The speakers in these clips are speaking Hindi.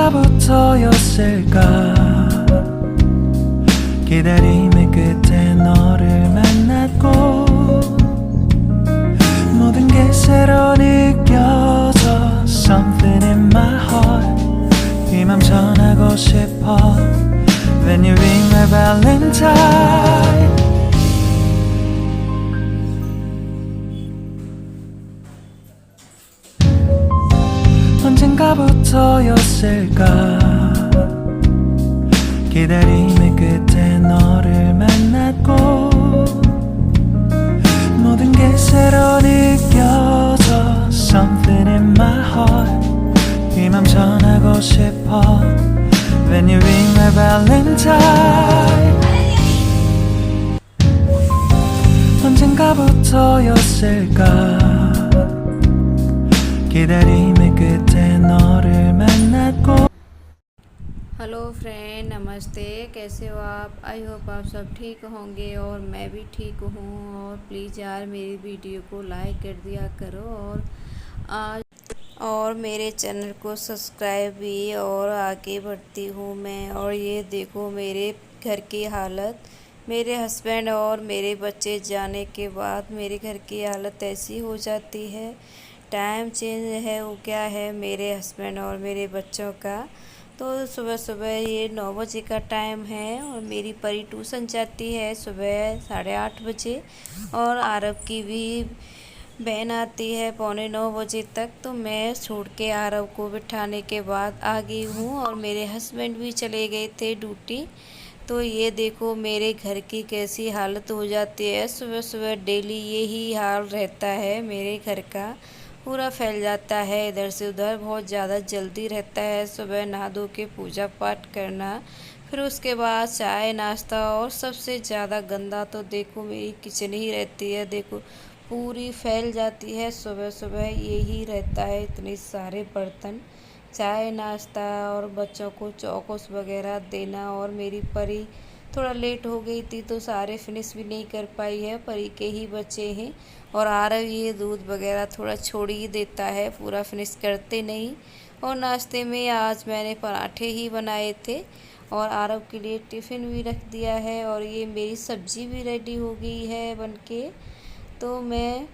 언젠가부터였을까 기다림의 끝에 너를 만났고 모든 게 새로 느껴져 Something in my heart 이 맘 전하고 싶어 When you ring my valentine 언젠가부터였을까 기다림의 끝에 너를 만났고 모든 게 새로 느껴져 Something in my heart 이 맘 전하고 싶어 When you ring my valentine 언젠가부터였을까 기다림의 끝에 너를 만났고 hello friend, नमस्ते। कैसे हो आप? आई होप आप सब ठीक होंगे और मैं भी ठीक हूँ। और प्लीज़ यार मेरी वीडियो को लाइक कर दिया करो और मेरे चैनल को सब्सक्राइब भी। और आगे बढ़ती हूँ मैं। और ये देखो मेरे घर की हालत, मेरे हस्बैंड और मेरे बच्चे जाने के बाद मेरे घर की हालत ऐसी हो जाती है। टाइम चेंज है वो क्या है मेरे हस्बैंड और मेरे बच्चों का। तो सुबह सुबह ये 9 बजे का टाइम है और मेरी परी ट्यूशन जाती है सुबह 8:30 बजे और आरब की भी बहन आती है 8:45 तक। तो मैं छोड़ के आरब को बिठाने के बाद आ गई हूँ और मेरे हस्बैंड भी चले गए थे ड्यूटी। तो ये देखो मेरे घर की कैसी हालत हो जाती है। सुबह सुबह डेली यही हाल रहता है मेरे घर का, पूरा फैल जाता है इधर से उधर। बहुत ज़्यादा जल्दी रहता है सुबह नहा धो के पूजा पाठ करना, फिर उसके बाद चाय नाश्ता। और सबसे ज़्यादा गंदा तो देखो मेरी किचन ही रहती है। देखो पूरी फैल जाती है सुबह सुबह, यही रहता है। इतने सारे बर्तन, चाय नाश्ता और बच्चों को चौकोस वगैरह देना। और मेरी परी थोड़ा लेट हो गई थी तो सारे फिनिश भी नहीं कर पाई है, परी के ही बच्चे हैं। और आरव ये दूध वगैरह थोड़ा छोड़ ही देता है, पूरा फिनिश करते नहीं। और नाश्ते में आज मैंने पराठे ही बनाए थे और आरव के लिए टिफ़िन भी रख दिया है। और ये मेरी सब्ज़ी भी रेडी हो गई है बनके। तो मैं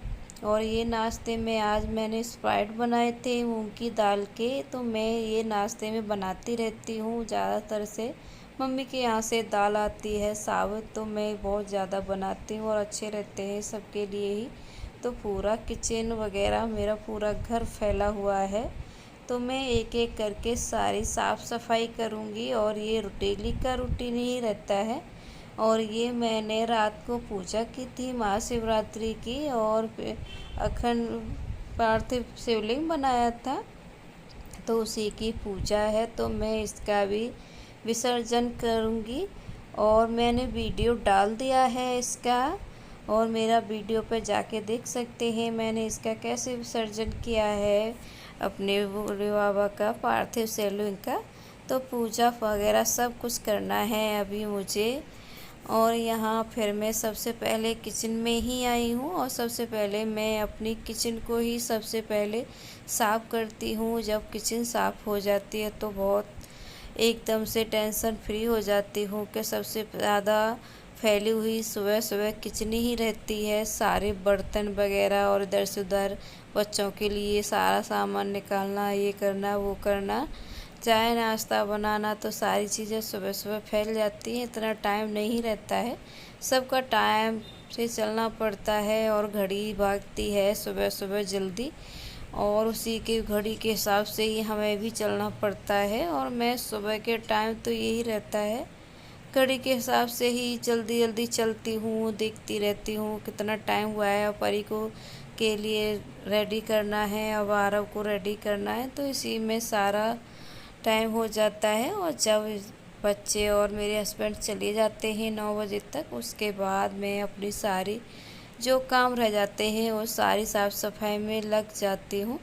और ये नाश्ते में आज मैंने स्प्राइट बनाए थे मूंग की दाल के। तो मैं ये नाश्ते में बनाती रहती हूँ ज़्यादातर से। मम्मी के यहाँ से दाल आती है साबुत, तो मैं बहुत ज़्यादा बनाती हूँ और अच्छे रहते हैं सबके लिए ही। तो पूरा किचन वगैरह मेरा पूरा घर फैला हुआ है। तो मैं एक एक करके सारी साफ़ सफाई करूँगी और ये डेली का रूटीन ही रहता है। और ये मैंने रात को पूजा की थी महाशिवरात्रि की और अखंड पार्थिव शिवलिंग बनाया था, तो उसी की पूजा है। तो मैं इसका भी विसर्जन करूँगी और मैंने वीडियो डाल दिया है इसका। और मेरा वीडियो पे जाके देख सकते हैं मैंने इसका कैसे विसर्जन किया है अपने भोले बाबा का पार्थिव शिवलिंग का। तो पूजा वगैरह सब कुछ करना है अभी मुझे। और यहाँ फिर मैं सबसे पहले किचन में ही आई हूँ और सबसे पहले मैं अपनी किचन को ही सबसे पहले साफ़ करती हूँ। जब किचन साफ़ हो जाती है तो बहुत एकदम से टेंशन फ्री हो जाती हूँ कि सबसे ज़्यादा फैली हुई सुबह सुबह किचन ही रहती है। सारे बर्तन वगैरह और इधर से उधर बच्चों के लिए सारा सामान निकालना, ये करना वो करना, चाय नाश्ता बनाना। तो सारी चीज़ें सुबह सुबह फैल जाती हैं, इतना टाइम नहीं रहता है। सबका टाइम से चलना पड़ता है और घड़ी भागती है सुबह सुबह जल्दी, और उसी के घड़ी के हिसाब से ही हमें भी चलना पड़ता है। और मैं सुबह के टाइम तो यही रहता है, घड़ी के हिसाब से ही जल्दी जल्दी चलती हूँ, देखती रहती हूँ कितना टाइम हुआ है। और परी को के लिए रेडी करना है, अब आरव को रेडी करना है, तो इसी में सारा टाइम हो जाता है। और जब बच्चे और मेरे हस्बैंड चले जाते हैं 9 बजे तक, उसके बाद मैं अपनी सारी जो काम रह जाते हैं वो सारी साफ़ सफाई में लग जाती हूँ।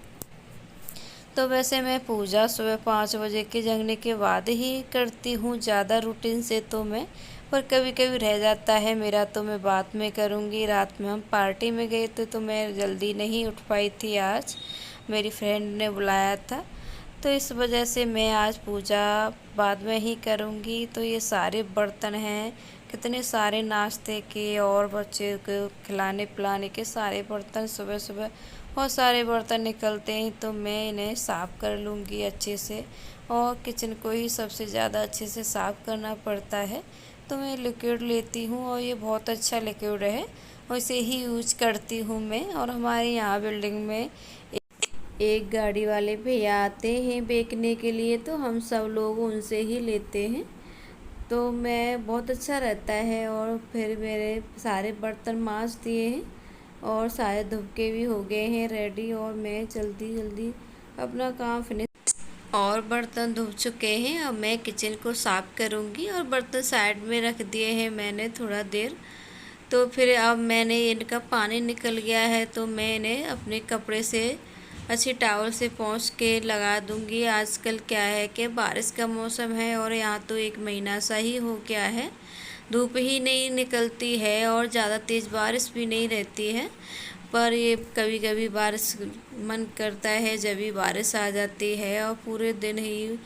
तो वैसे मैं पूजा सुबह 5 बजे के जगने के बाद ही करती हूँ ज़्यादा रूटीन से तो मैं, पर कभी कभी रह जाता है मेरा, तो मैं बाद में करूँगी। रात में हम पार्टी में गए थे तो मैं जल्दी नहीं उठ पाई थी आज, मेरी फ्रेंड ने बुलाया था। तो इस वजह से मैं आज पूजा बाद में ही करूँगी। तो ये सारे बर्तन हैं, कितने सारे नाश्ते के और बच्चे को खिलाने पिलाने के सारे बर्तन, सुबह सुबह बहुत सारे बर्तन निकलते हैं। तो मैं इन्हें साफ़ कर लूँगी अच्छे से, और किचन को ही सबसे ज़्यादा अच्छे से साफ़ करना पड़ता है। तो मैं लिक्विड लेती हूँ, और ये बहुत अच्छा लिक्विड है, उसे ही यूज करती हूँ मैं। और हमारे यहाँ बिल्डिंग में एक गाड़ी वाले भैया आते हैं बेचने के लिए, तो हम सब लोग उनसे ही लेते हैं। तो मैं बहुत अच्छा रहता है। और फिर मेरे सारे बर्तन मांज दिए हैं, और सारे धुप के भी हो गए हैं रेडी, और मैं जल्दी जल्दी अपना काम फिनिश। और बर्तन धुल चुके हैं, अब मैं किचन को साफ़ करूँगी। और बर्तन साइड में रख दिए हैं मैंने थोड़ा देर। तो फिर अब मैंने इनका पानी निकल गया है, तो मैं इन्हें अपने कपड़े से अच्छी टॉवल से पोंछ के लगा दूँगी। आजकल क्या है कि बारिश का मौसम है, और यहाँ तो 1 महीना सा ही हो गया है, धूप ही नहीं निकलती है और ज़्यादा तेज़ बारिश भी नहीं रहती है। पर ये कभी कभी बारिश मन करता है जब भी बारिश आ जाती है, और पूरे दिन ही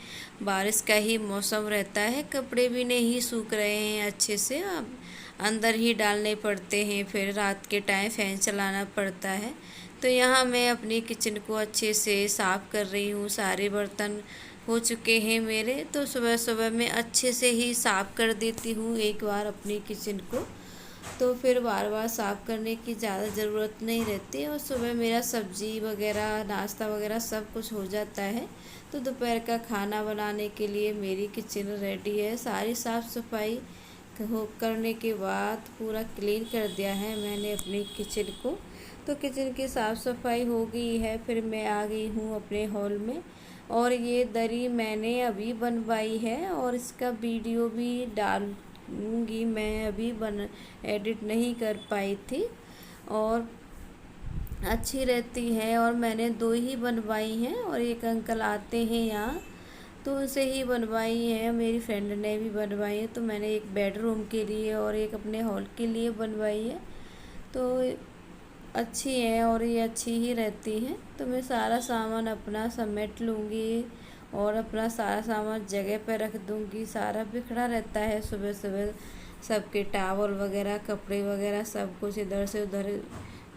बारिश का ही मौसम रहता है। कपड़े भी नहीं सूख रहे हैं अच्छे से, अब अंदर ही डालने पड़ते हैं, फिर रात के टाइम फ़ैन चलाना पड़ता है। तो यहाँ मैं अपनी किचन को अच्छे से साफ़ कर रही हूँ। सारे बर्तन हो चुके हैं मेरे, तो सुबह सुबह मैं अच्छे से ही साफ़ कर देती हूँ एक बार अपनी किचन को। तो फिर बार बार साफ़ करने की ज़्यादा ज़रूरत नहीं रहती, और सुबह मेरा सब्ज़ी वगैरह नाश्ता वगैरह सब कुछ हो जाता है। तो दोपहर का खाना बनाने के लिए मेरी किचन रेडी है। सारी साफ़ सफाई करने के बाद पूरा क्लीन कर दिया है मैंने अपनी किचन को। तो किचन की साफ़ सफाई हो गई है। फिर मैं आ गई हूँ अपने हॉल में, और ये दरी मैंने अभी बनवाई है, और इसका वीडियो भी डालूँगी मैं। अभी एडिट नहीं कर पाई थी, और अच्छी रहती है। और मैंने 2 ही बनवाई हैं, और एक अंकल आते हैं यहाँ, तो उनसे ही बनवाई है। मेरी फ्रेंड ने भी बनवाई है। तो मैंने एक बेडरूम के लिए और एक अपने हॉल के लिए बनवाई है। तो अच्छी है, और ये अच्छी ही रहती हैं। तो मैं सारा सामान अपना समेट लूँगी, और अपना सारा सामान जगह पर रख दूँगी। सारा बिखरा रहता है सुबह सुबह, सबके टावल वगैरह कपड़े वगैरह सब कुछ इधर से उधर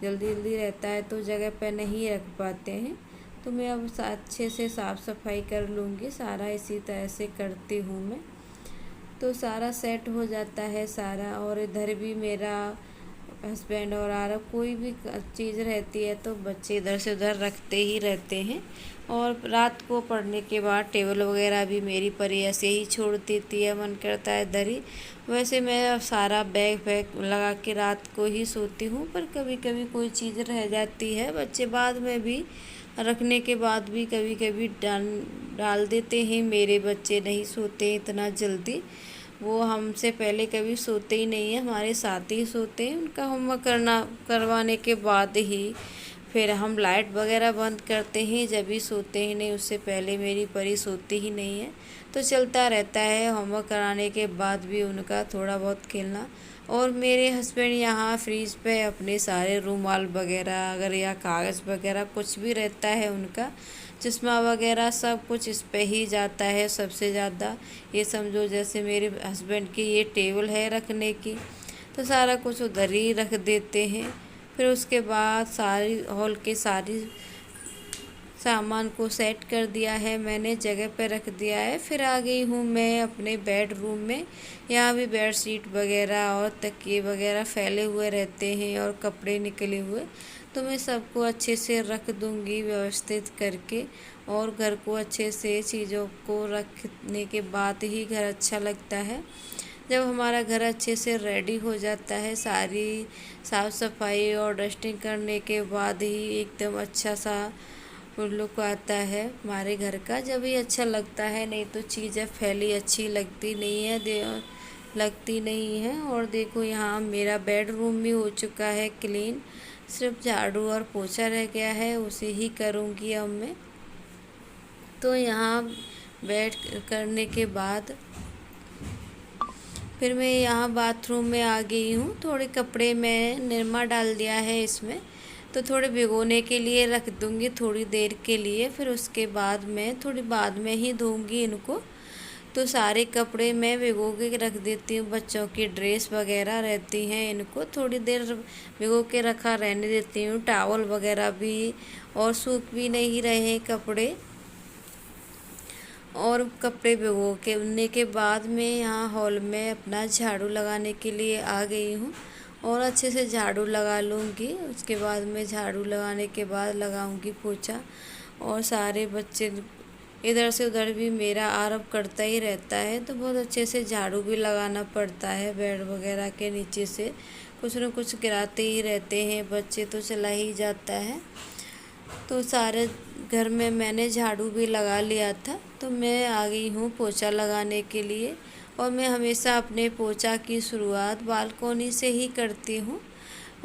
जल्दी जल्दी रहता है, तो जगह पर नहीं रख पाते हैं। तो मैं अब अच्छे से साफ़ सफाई कर लूँगी। सारा इसी तरह से करती हूँ मैं, तो सारा सेट हो जाता है सारा। और इधर भी मेरा हस्बैंड और आरब कोई भी चीज़ रहती है तो बच्चे इधर से उधर रखते ही रहते हैं। और रात को पढ़ने के बाद टेबल वगैरह भी मेरी परी ऐसे ही छोड़ देती है, मन करता है इधर ही। वैसे मैं अब सारा बैग वैग लगा के रात को ही सोती हूँ, पर कभी कभी कोई चीज़ रह जाती है। बच्चे बाद में भी रखने के बाद भी कभी कभी डाल देते हैं। मेरे बच्चे नहीं सोते इतना जल्दी, वो हमसे पहले कभी सोते ही नहीं है, हमारे साथ ही सोते हैं। उनका होमवर्क करवाने के बाद ही फिर हम लाइट वगैरह बंद करते हैं, जब भी सोते ही नहीं, उससे पहले मेरी परी सोती ही नहीं है। तो चलता रहता है होमवर्क कराने के बाद भी उनका थोड़ा बहुत खेलना। और मेरे हस्बैंड यहाँ फ्रीज पे अपने सारे रुमाल वगैरह अगर या कागज़ वगैरह कुछ भी रहता है उनका, चश्मा वगैरह सब कुछ इस पे ही जाता है सबसे ज़्यादा। ये समझो जैसे मेरे हस्बैंड की ये टेबल है रखने की, तो सारा कुछ उधर ही रख देते हैं। फिर उसके बाद सारी हॉल के सारी सामान को सेट कर दिया है मैंने, जगह पे रख दिया है। फिर आ गई हूँ मैं अपने बेडरूम में। यहाँ भी बेड शीट वगैरह और तकिए वगैरह फैले हुए रहते हैं, और कपड़े निकले हुए, तो मैं सबको अच्छे से रख दूँगी व्यवस्थित करके। और घर को अच्छे से चीज़ों को रखने के बाद ही घर अच्छा लगता है। जब हमारा घर अच्छे से रेडी हो जाता है, सारी साफ़ सफाई और डस्टिंग करने के बाद ही एकदम अच्छा सा लुक आता है हमारे घर का, जब ही अच्छा लगता है। नहीं तो चीज़ें फैली अच्छी लगती नहीं है, लगती नहीं है। और देखो यहाँ मेरा बेडरूम भी हो चुका है क्लीन, सिर्फ झाड़ू और पोछा रह गया है, उसे ही करूँगी अब मैं। तो यहाँ बैठ करने के बाद फिर मैं यहाँ बाथरूम में आ गई हूँ। थोड़े कपड़े मैं निरमा डाल दिया है इसमें, तो थोड़े भिगोने के लिए रख दूँगी थोड़ी देर के लिए, फिर उसके बाद मैं थोड़ी बाद में ही धोऊँगी इनको। तो सारे कपड़े मैं भिगो के रख देती हूँ, बच्चों की ड्रेस वगैरह रहती हैं इनको थोड़ी देर भिगो के रखा रहने देती हूँ, टॉवल वगैरह भी, और सूख भी नहीं रहे कपड़े। और कपड़े भिगो के उनने के बाद मैं यहाँ हॉल में अपना झाड़ू लगाने के लिए आ गई हूँ और अच्छे से झाड़ू लगा लूँगी। उसके बाद मैं झाड़ू लगाने के बाद लगाऊँगी पोछा। और सारे बच्चे इधर से उधर भी मेरा आरव करता ही रहता है, तो बहुत अच्छे से झाड़ू भी लगाना पड़ता है। बेड वगैरह के नीचे से कुछ न कुछ गिराते ही रहते हैं बच्चे, तो चला ही जाता है। तो सारे घर में मैंने झाड़ू भी लगा लिया था, तो मैं आ गई हूँ पोछा लगाने के लिए। और मैं हमेशा अपने पोछा की शुरुआत बालकोनी से ही करती हूँ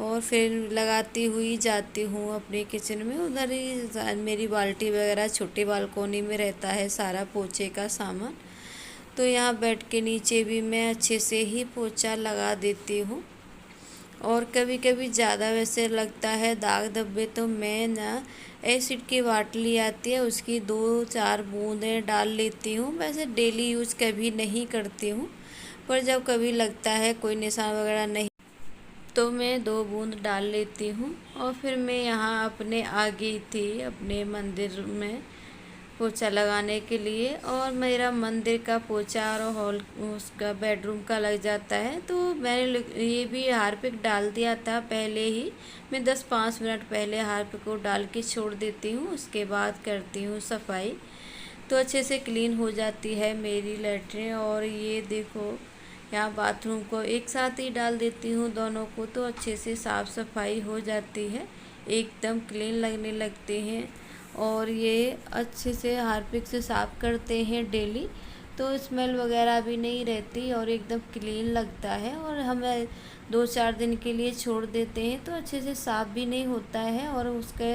और फिर लगाती हुई जाती हूँ अपने किचन में। उधर ही मेरी बाल्टी वगैरह छोटी बालकोनी में रहता है सारा पोछे का सामान। तो यहाँ बेड के नीचे भी मैं अच्छे से ही पोछा लगा देती हूँ। और कभी कभी ज़्यादा वैसे लगता है दाग धब्बे, तो मैं ना एसिड की बाटली आती है उसकी 2-4 बूंदें डाल लेती हूँ। वैसे डेली यूज़ कभी नहीं करती हूँ, पर जब कभी लगता है कोई निशान वगैरह नहीं तो मैं 2 बूंद डाल लेती हूँ। और फिर मैं यहाँ अपने आ गई थी अपने मंदिर में पोछा लगाने के लिए। और मेरा मंदिर का पोछा और हॉल उसका बेडरूम का लग जाता है, तो मैंने ये भी हार्पिक डाल दिया था पहले ही। मैं 10-5 मिनट पहले हार्पिक को डाल के छोड़ देती हूँ, उसके बाद करती हूँ सफाई। तो अच्छे से क्लीन हो जाती है मेरी लैट्रिन। और ये देखो यहाँ बाथरूम को एक साथ ही डाल देती हूँ दोनों को, तो अच्छे से साफ़ सफाई हो जाती है, एकदम क्लीन लगने लगते हैं। और ये अच्छे से हार्पिक से साफ़ करते हैं डेली, तो स्मेल वगैरह भी नहीं रहती और एकदम क्लीन लगता है। और हमें 2-4 दिन के लिए छोड़ देते हैं तो अच्छे से साफ़ भी नहीं होता है और उसका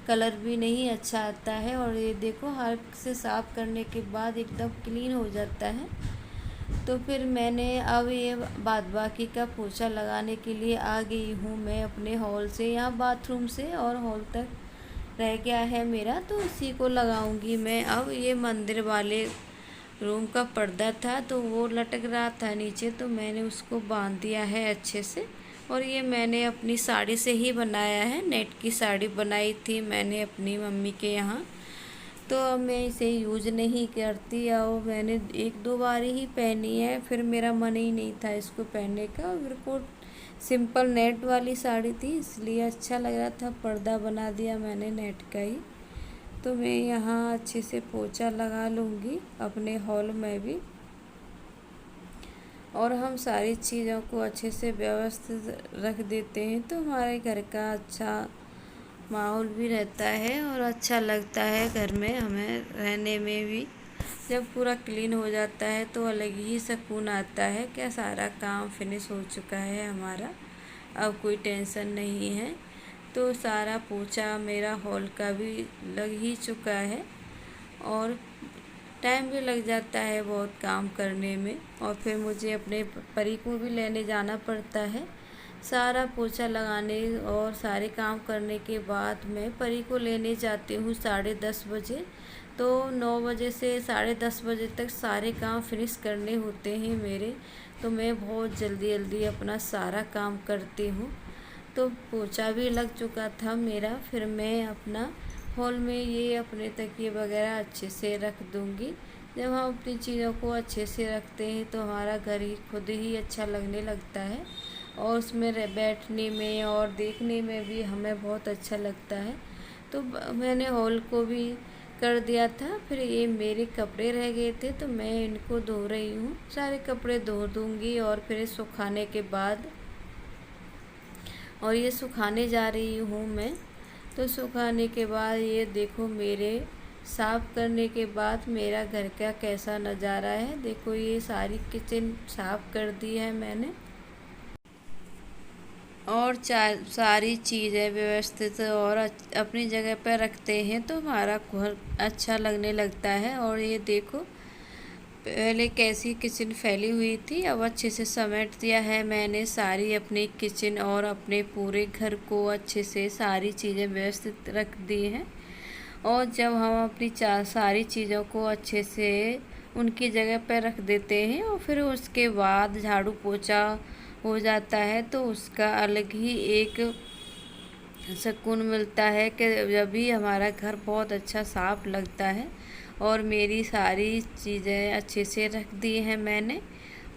कलर भी नहीं अच्छा आता है। और ये देखो हार्पिक से साफ़ करने के बाद एकदम क्लीन हो जाता है। तो फिर मैंने अब ये बाद बाकी का पोछा लगाने के लिए आ गई हूँ मैं अपने हॉल से। यहाँ बाथरूम से और हॉल तक रह गया है मेरा, तो इसी को लगाऊंगी मैं। अब ये मंदिर वाले रूम का पर्दा था तो वो लटक रहा था नीचे, तो मैंने उसको बांध दिया है अच्छे से। और ये मैंने अपनी साड़ी से ही बनाया है, नेट की साड़ी बनाई थी मैंने अपनी मम्मी के यहाँ। तो अब मैं इसे यूज नहीं करती, और मैंने 1-2 बार ही पहनी है, फिर मेरा मन ही नहीं था इसको पहनने का। मेरे को सिंपल नेट वाली साड़ी थी इसलिए अच्छा लग रहा था, पर्दा बना दिया मैंने नेट का ही। तो मैं यहाँ अच्छे से पोछा लगा लूँगी अपने हॉल में भी। और हम सारी चीज़ों को अच्छे से व्यवस्थित रख देते हैं तो हमारे घर का अच्छा माहौल भी रहता है और अच्छा लगता है घर में हमें रहने में भी। जब पूरा क्लीन हो जाता है तो अलग ही सुकून आता है, क्या सारा काम फिनिश हो चुका है हमारा, अब कोई टेंशन नहीं है। तो सारा पोछा मेरा हॉल का भी लग ही चुका है और टाइम भी लग जाता है बहुत काम करने में। और फिर मुझे अपने परी को भी लेने जाना पड़ता है। सारा पोछा लगाने और सारे काम करने के बाद मैं परी को लेने जाती हूँ 10:30 बजे। तो 9 बजे से 10:30 बजे तक सारे काम फिनिश करने होते हैं मेरे, तो मैं बहुत जल्दी जल्दी अपना सारा काम करती हूँ। तो पोछा भी लग चुका था मेरा, फिर मैं अपना हॉल में ये अपने तकिए वगैरह अच्छे से रख दूँगी। जब हम अपनी चीज़ों को अच्छे से रखते हैं तो हमारा घर ही खुद ही अच्छा लगने लगता है और उसमें बैठने में और देखने में भी हमें बहुत अच्छा लगता है। तो मैंने हॉल को भी कर दिया था। फिर ये मेरे कपड़े रह गए थे तो मैं इनको धो रही हूँ, सारे कपड़े धो दूँगी और फिर सुखाने के बाद, और ये सुखाने जा रही हूँ मैं। तो सुखाने के बाद ये देखो मेरे साफ़ करने के बाद मेरा घर का कैसा नज़ारा है। देखो ये सारी किचन साफ़ कर दी है मैंने और सारी चीज़ें व्यवस्थित और अपनी जगह पर रखते हैं तो हमारा घर अच्छा लगने लगता है। और ये देखो पहले कैसी किचन फैली हुई थी, अब अच्छे से समेट दिया है मैंने सारी अपनी किचन और अपने पूरे घर को अच्छे से सारी चीज़ें व्यवस्थित रख दी हैं। और जब हम अपनी सारी चीज़ों को अच्छे से उनकी जगह पर रख देते हैं और फिर उसके बाद झाड़ू पोछा हो जाता है तो उसका अलग ही एक सुकून मिलता है कि जब भी हमारा घर बहुत अच्छा साफ लगता है। और मेरी सारी चीज़ें अच्छे से रख दी हैं मैंने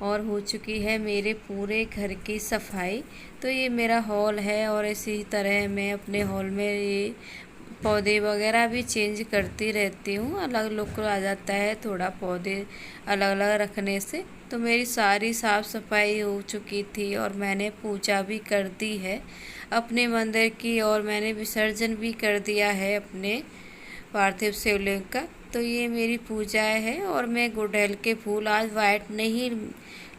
और हो चुकी है मेरे पूरे घर की सफाई। तो ये मेरा हॉल है और इसी तरह मैं अपने हॉल में ये पौधे वगैरह भी चेंज करती रहती हूँ, अलग लुक आ जाता है थोड़ा पौधे अलग अलग रखने से। तो मेरी सारी साफ़ सफाई हो चुकी थी और मैंने पूजा भी कर दी है अपने मंदिर की और मैंने विसर्जन भी कर दिया है अपने पार्थिव शिवलिंग का। तो ये मेरी पूजा है और मैं गुड़हल के फूल आज वाइट नहीं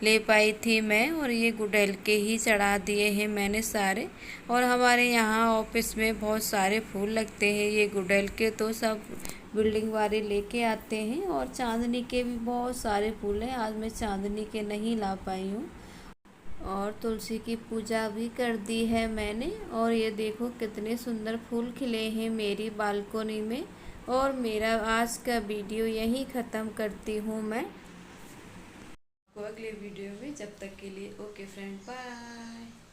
ले पाई थी मैं, और ये गुड़हल के ही चढ़ा दिए हैं मैंने सारे। और हमारे यहाँ ऑफिस में बहुत सारे फूल लगते हैं ये गुड़हल के, तो सब बिल्डिंग वाले लेके आते हैं। और चांदनी के भी बहुत सारे फूल हैं, आज मैं चांदनी के नहीं ला पाई हूँ। और तुलसी की पूजा भी कर दी है मैंने। और ये देखो कितने सुंदर फूल खिले हैं मेरी बालकोनी में। और मेरा आज का वीडियो यहीं ख़त्म करती हूँ मैं, अगले वीडियो में। जब तक के लिए ओके फ्रेंड, बाय।